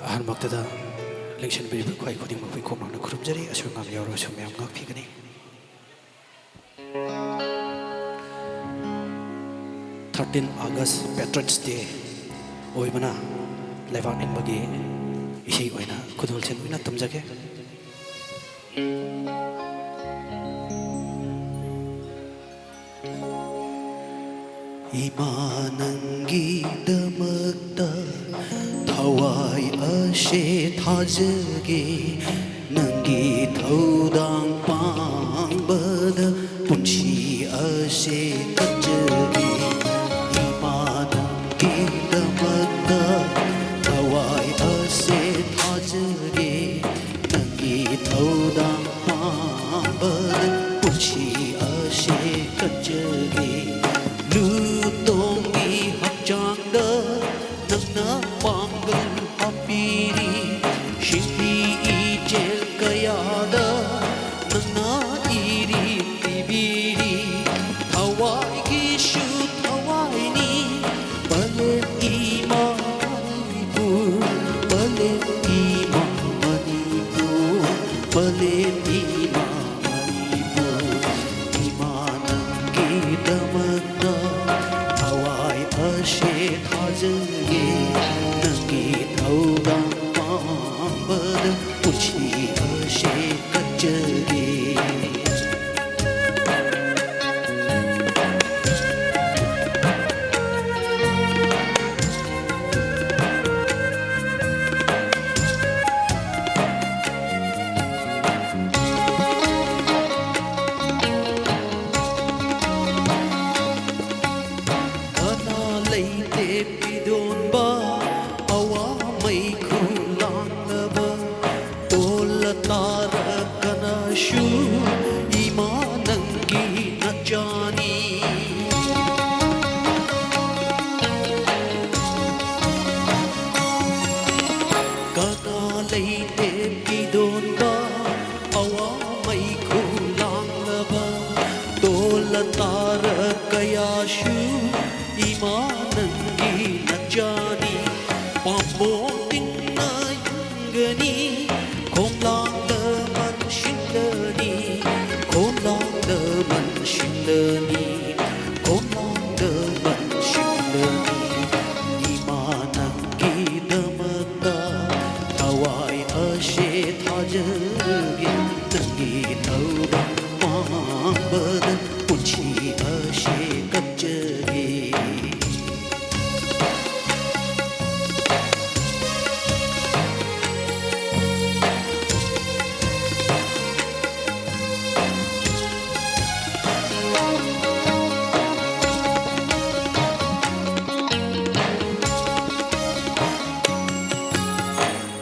ꯑꯍꯥꯟꯕꯃꯛꯇꯗ ꯂꯦꯡꯁꯤꯟꯕꯤꯔꯤꯕ ꯈ꯭ꯋꯥꯏ ꯈꯨꯗꯤꯡꯃꯛ ꯑꯩꯈꯣꯏ ꯀꯣꯛꯃꯥꯡꯅ ꯈꯨꯔꯨꯝꯖꯔꯤ ꯑꯁꯣꯏ ꯑꯉꯥꯝ ꯌꯥꯎꯔꯕꯁꯨ ꯃꯌꯥꯝ ꯉꯥꯛꯄꯤꯒꯅꯤ 13 August Patriots Day ꯑꯣꯏꯕꯅ ꯂꯩꯕꯥꯛ ꯅꯤꯡꯕꯒꯤ ꯏꯁꯩ ꯑꯣꯏꯅ ꯈꯨꯗꯣꯜꯁꯤꯡ ꯑꯣꯏꯅ ꯇꯝꯖꯒꯦ 이마 ꯅꯪꯒꯤꯗꯃꯛꯇ ꯊꯋꯥꯏ ꯑꯁꯦ ꯊꯥꯖꯒꯦ ꯅꯪꯒꯤ ꯊꯧꯗꯥꯡ ꯄꯥꯡꯕꯗ ꯄꯨꯟꯁꯤ ꯑꯁꯦ ꯀꯠꯆꯒꯦ 이마 ꯅꯪꯒꯤꯗꯃꯛꯇꯊꯋꯥꯏ ꯑꯁꯦ ꯊꯥꯖꯒꯦ ꯅꯪꯒꯤ ꯊꯧꯗꯥꯡ ꯄꯥꯡꯕꯗ ꯄꯨꯟꯁꯤ ꯑꯁꯦ ꯀꯠꯆꯒꯦ 루동이 확장다 넌나 빵글 앞비리 신비 이젤 거야다 넌나 이리 비비리 하와이 기슈 하와이니 발렌 이마 마니푸 발렌 이마 마니푸 발렌 이마 마니푸 이마는 기다만 아시 타즈게 너기 타우당 빵버드 우치 아시 까쩌게 Pidonba awa mai khulangba tola tara kanashu imanangi najani kana leite pidonba awa mai khulangba tola tara kayashu imanangi najani pamboting na yungani khomlang da man shindani khomlang da man shindani khomlang da man shindani imanangi damata thawai ashe thajage nangi thawda mambad punchi ashe kachage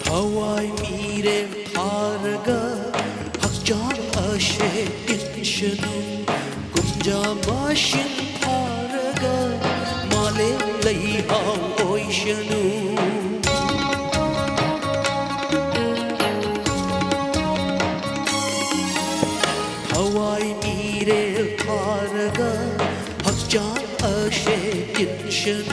하와이 미래 파르가 학장 아셰 인셔누 꿈자 마신 파르가 말레 레이하우 오이셔누 하와이 미래 파르가 학장 아셰 인셔누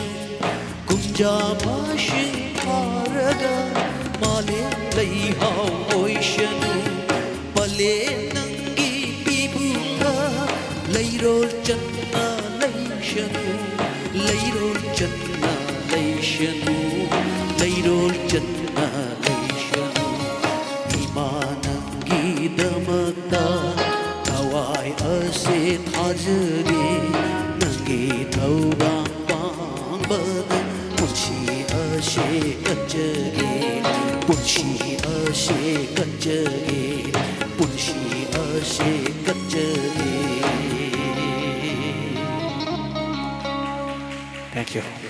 꿈자 마신 파르가 माले लैहाव ओइशनु पले नंगी बिबुका लैरोल चन्ना लैशनु लैरोल चन्ना लैशनु लैरोल चन्ना लैशनु इमानंगी दमता थवाय असे थाजगे नंगी थौदा पांबद पुछी अशे कचगे पुंशी अशे कचगे पुंशी अशे कचगे Thank you.